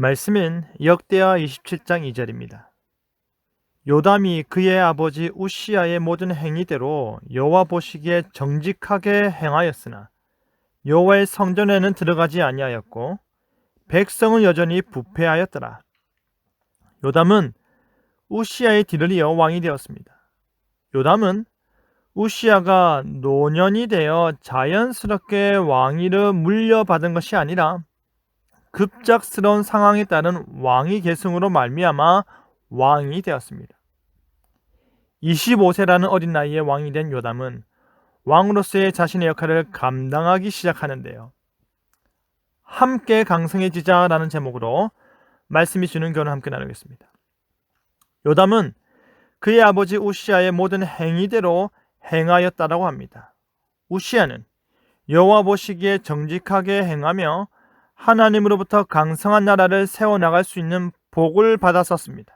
말씀은 역대하 27장 2절입니다. 요담이 그의 아버지 우시야의 모든 행위대로 여호와 보시기에 정직하게 행하였으나 여호와의 성전에는 들어가지 아니하였고 백성은 여전히 부패하였더라. 요담은 우시야의 뒤를 이어 왕이 되었습니다. 요담은 우시야가 노년이 되어 자연스럽게 왕위를 물려받은 것이 아니라 급작스러운 상황에 따른 왕위 계승으로 말미암아 왕이 되었습니다. 25세라는 어린 나이에 왕이 된 요담은 왕으로서의 자신의 역할을 감당하기 시작하는데요. 함께 강성해지자라는 제목으로 말씀이 주는 교훈을 함께 나누겠습니다. 요담은 그의 아버지 우시야의 모든 행위대로 행하였다라고 합니다. 우시야는 여호와 보시기에 정직하게 행하며 하나님으로부터 강성한 나라를 세워나갈 수 있는 복을 받았었습니다.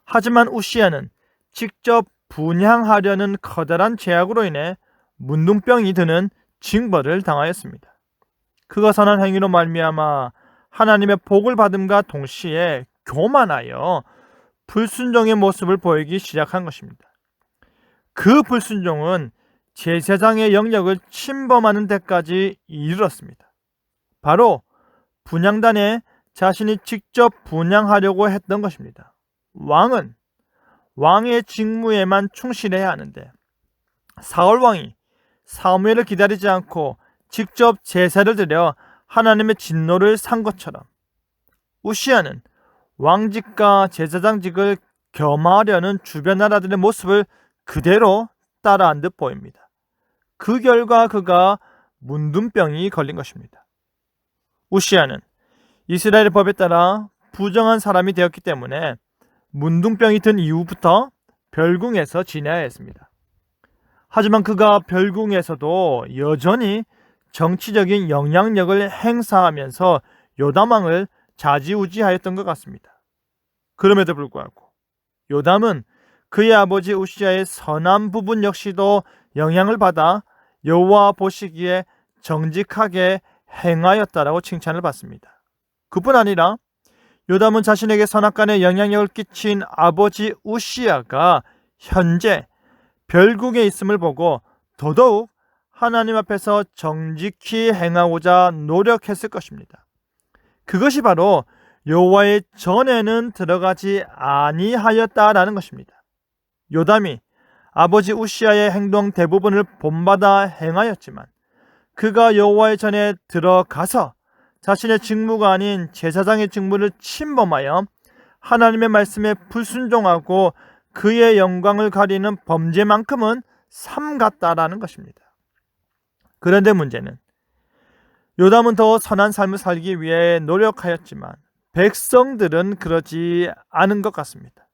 하지만 우시야는 직접 분향하려는 커다란 죄악으로 인해 문둥병이 드는 징벌을 당하였습니다. 그가 선한 행위로 말미암아 하나님의 복을 받음과 동시에 교만하여 불순종의 모습을 보이기 시작한 것입니다. 그 불순종은 제사장의 영역을 침범하는 데까지 이르렀습니다. 바로 분향단에 자신이 직접 분향하려고 했던 것입니다. 왕은 왕의 직무에만 충실해야 하는데 사울 왕이 사무엘을 기다리지 않고 직접 제사를 드려 하나님의 진노를 산 것처럼 우시야는 왕직과 제사장직을 겸하려는 주변 나라들의 모습을 그대로 따라한 듯 보입니다. 그 결과 그가 문둥병이 걸린 것입니다. 우시야는 이스라엘의 법에 따라 부정한 사람이 되었기 때문에 문둥병이 든 이후부터 별궁에서 지내야 했습니다. 하지만 그가 별궁에서도 여전히 정치적인 영향력을 행사하면서 요담왕을 좌지우지하였던 것 같습니다. 그럼에도 불구하고 요담은 그의 아버지 우시야의 선한 부분 역시도 영향을 받아 여호와 보시기에 정직하게 행하였다라고 칭찬을 받습니다. 그뿐 아니라 요담은 자신에게 선악간에 영향력을 끼친 아버지 우시야가 현재 별궁에 있음을 보고 더더욱 하나님 앞에서 정직히 행하고자 노력했을 것입니다. 그것이 바로 여호와의 전에는 들어가지 아니하였다라는 것입니다. 요담이 아버지 우시야의 행동 대부분을 본받아 행하였지만 그가 여호와의 전에 들어가서 자신의 직무가 아닌 제사장의 직무를 침범하여 하나님의 말씀에 불순종하고 그의 영광을 가리는 범죄만큼은 삼갔다라는 것입니다. 그런데 문제는 요담은 더 선한 삶을 살기 위해 노력하였지만 백성들은 그러지 않은 것 같습니다.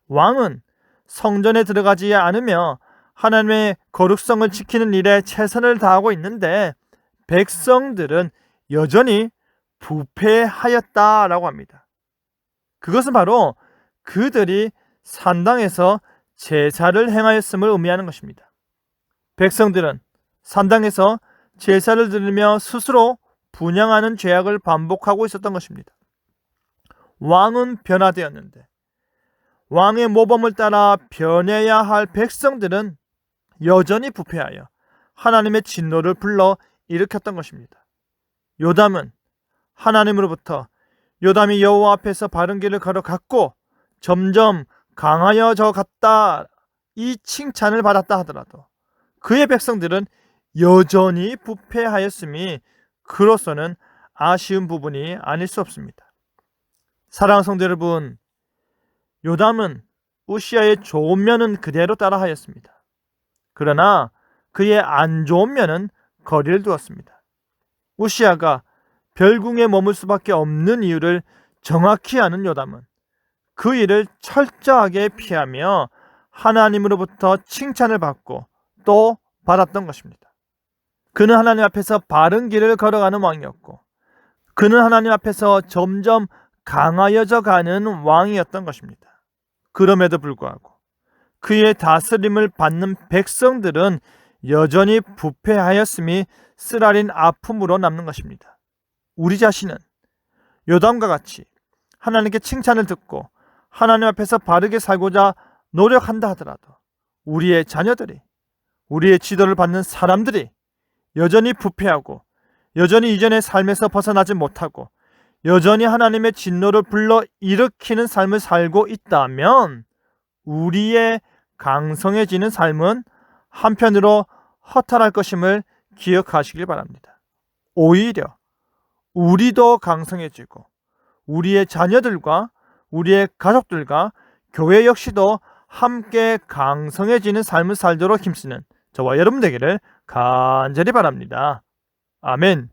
왕은 성전에 들어가지 않으며 하나님의 거룩성을 지키는 일에 최선을 다하고 있는데 백성들은 여전히 부패하였다라고 합니다. 그것은 바로 그들이 산당에서 제사를 행하였음을 의미하는 것입니다. 백성들은 산당에서 제사를 드리며 스스로 분향하는 죄악을 반복하고 있었던 것입니다. 왕은 변화되었는데 왕의 모범을 따라 변해야 할 백성들은 여전히 부패하여 하나님의 진노를 불러 일으켰던 것입니다. 요담은 하나님으로부터 요담이 여호와 앞에서 바른 길을 걸어갔고 점점 강하여져 갔다 이 칭찬을 받았다 하더라도 그의 백성들은 여전히 부패하였음이 그로서는 아쉬운 부분이 아닐 수 없습니다. 사랑하는 성도 여러분, 요담은 우시야의 좋은 면은 그대로 따라하였습니다. 그러나 그의 안 좋은 면은 거리를 두었습니다. 우시야가 별궁에 머물 수밖에 없는 이유를 정확히 아는 요담은 그 일을 철저하게 피하며 하나님으로부터 칭찬을 받고 또 받았던 것입니다. 그는 하나님 앞에서 바른 길을 걸어가는 왕이었고 그는 하나님 앞에서 점점 강하여져 가는 왕이었던 것입니다. 그럼에도 불구하고 그의 다스림을 받는 백성들은 여전히 부패하였음이 쓰라린 아픔으로 남는 것입니다. 우리 자신은 요담과 같이 하나님께 칭찬을 듣고 하나님 앞에서 바르게 살고자 노력한다 하더라도 우리의 자녀들이, 우리의 지도를 받는 사람들이 여전히 부패하고 여전히 이전의 삶에서 벗어나지 못하고 여전히 하나님의 진노를 불러일으키는 삶을 살고 있다면 우리의 강성해지는 삶은 한편으로 허탈할 것임을 기억하시길 바랍니다. 오히려 우리도 강성해지고 우리의 자녀들과 우리의 가족들과 교회 역시도 함께 강성해지는 삶을 살도록 힘쓰는 저와 여러분 되기를 간절히 바랍니다. 아멘.